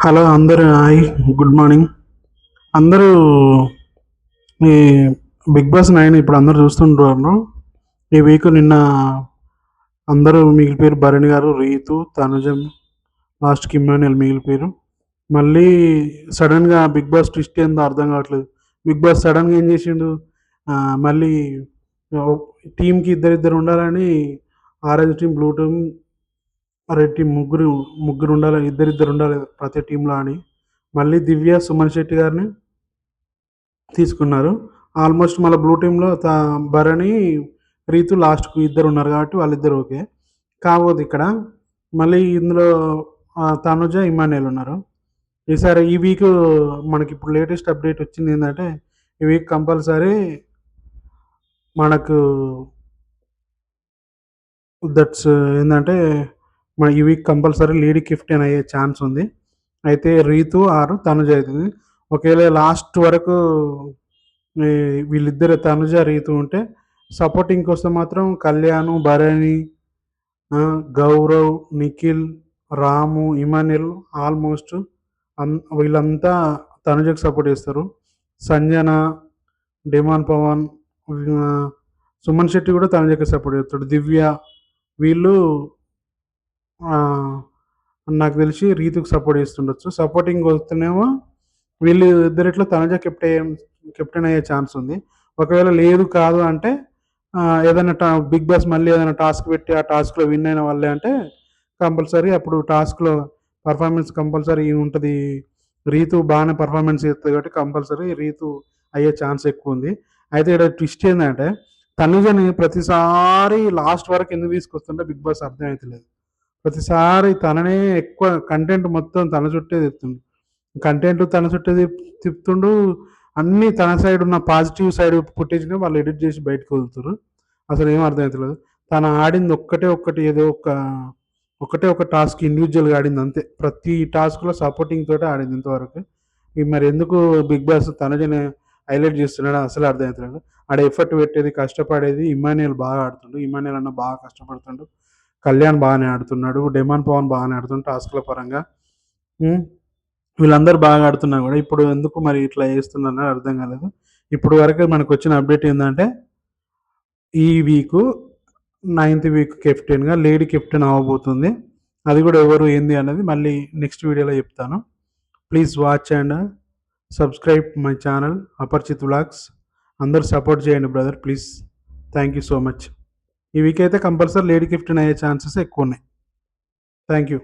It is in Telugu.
హలో అందరూ హాయ్, గుడ్ మార్నింగ్. అందరూ ఈ 'బిగ్ బాస్ 9' ఇప్పుడు అందరూ చూస్తుంటారు. ఈ వీక్ నిన్న అందరూ మిగిలిపోయారు. భరణి గారు, రీతు, తనుజం, లాస్ట్‌కి ఇమ్మాన్యుయల్ మిగిలిపోయారు. మళ్ళీ సడన్‌గా 'బిగ్ బాస్' ట్విస్ట్ ఏందో అర్థం కావట్లేదు. 'బిగ్ బాస్' సడన్‌గా ఏం చేసిండు, మళ్ళీ ఓ టీమ్‌కి ఇద్దరిద్దరు ఉండాలని orange team, blue team, red team ముగ్గురు ముగ్గురు ఉండాలి, ఇద్దరిద్దరు ఉండాలి ప్రతి టీంలో అని మళ్ళీ దివ్య, సుమన్ శెట్టి గారిని తీసుకున్నారు. ఆల్మోస్ట్ మళ్ళీ బ్లూ టీంలో భరణి, రీతు లాస్ట్‌కు ఇద్దరు ఉన్నారు కాబట్టి వాళ్ళిద్దరు ఓకే. కాకపోతే ఇక్కడ మళ్ళీ ఇందులో తనుజ, ఇమ్మాన్యుయల్ ఉన్నారు. ఈసారి ఈ వీక్ మనకిప్పుడు లేటెస్ట్ అప్డేట్ వచ్చింది ఏంటంటే, ఈ వీక్ కంపల్సరీ మనకు దట్స్ ఏంటంటే ఈ వీక్ కంపల్సరీ లేడీ కెప్టెన్ అయ్యే ఛాన్స్ ఉంది. అయితే రీతు ఆర్ తనుజ అవుతుంది. ఒకవేళ లాస్ట్ వరకు వీళ్ళిద్దరు తనుజ, రీతు ఉంటే సపోర్టింగ్ కోసం మాత్రం కళ్యాణ్, భరణి, గౌరవ్, నిఖిల్, రాము, ఇమాన్యుల్ ఆల్మోస్ట్ వీళ్ళంతా తనుజకు సపోర్ట్ చేస్తారు. సంజన, డిమాన్ పవన్, సుమన్ శెట్టి కూడా తనుజకి సపోర్ట్ చేస్తాడు. దివ్య వీళ్ళు నాకు తెలిసి రీతుకు సపోర్ట్ చేస్తుండొచ్చు. సపోర్టింగ్ వస్తేనేమో వీళ్ళు ఇద్దరిట్లో తనుజ కెప్టెన్ అయ్యే ఛాన్స్ ఉంది. ఒకవేళ లేదు కాదు అంటే ఏదైనా బిగ్ బాస్ మళ్ళీ ఏదైనా టాస్క్ పెట్టి ఆ టాస్క్లో విన్ అయిన వాళ్ళే అంటే కంపల్సరీ అప్పుడు టాస్క్లో పర్ఫార్మెన్స్ కంపల్సరీ ఉంటుంది. రీతు బాగానే పర్ఫార్మెన్స్ చేస్తుంది కాబట్టి కంపల్సరీ రీతు అయ్యే ఛాన్స్ ఎక్కువ ఉంది. అయితే ఇక్కడ ట్విస్ట్ ఏంటంటే, తనుజని ప్రతిసారి లాస్ట్ వరకు ఎందుకు తీసుకొస్తుంటే బిగ్ బాస్ అర్థమవుతలేదు. ప్రతిసారి తననే ఎక్కువ కంటెంట్ మొత్తం తన చుట్టే తిప్పుతుండు. కంటెంట్ తన చుట్టే తిప్పుతుండు. అన్నీ తన సైడ్ ఉన్న పాజిటివ్ సైడ్ ఫుటేజ్ని వాళ్ళు ఎడిట్ చేసి బయటకు వదులుతారు. అసలు ఏం అర్థమవుతలేదు. తను ఆడింది ఒకటే ఒక టాస్క్ ఇండివిజువల్గా ఆడింది అంతే. ప్రతి టాస్క్లో సపోర్టింగ్ తోటే ఆడింది ఇంతవరకు. మరి ఎందుకు బిగ్ బాస్ తనుజని హైలైట్ చేస్తున్నాడు అసలు అర్థమవుతలేదు. ఆడ ఎఫర్ట్ పెట్టేది, కష్టపడేది ఇమ్మాన్యుయల్ బాగా ఆడుతుండు. ఇమ్మాన్యుయల్ అన్న బాగా కష్టపడుతుండు. కళ్యాణ్ బాగానే ఆడుతున్నాడు. డిమాండ్ పవన్ బాగానే ఆడుతుండు టాస్క్ల పరంగా. వీళ్ళందరూ బాగా ఆడుతున్నా కూడా ఇప్పుడు ఎందుకు మరి ఇట్లా చేస్తున్నారని అర్థం కాలేదు. ఇప్పుడు వరకు మనకు వచ్చిన అప్డేట్ ఏంటంటే, ఈ వీకు 9th వీక్ కెప్టెన్గా లేడీ కెప్టెన్ అవ్వబోతుంది. అది కూడా ఎవరు ఏంది అనేది మళ్ళీ నెక్స్ట్ వీడియోలో చెప్తాను. Please watch and subscribe my channel Aparichit vlogs. అందరూ సపోర్ట్ చేయండి brother please. Thank you so much. ఈ వీక్ అయితే కంపల్సరీ లేడీ కెప్టెన్ అయ్యే ఛాన్సెస్ ఎక్కువ ఉన్నాయి. Thank you.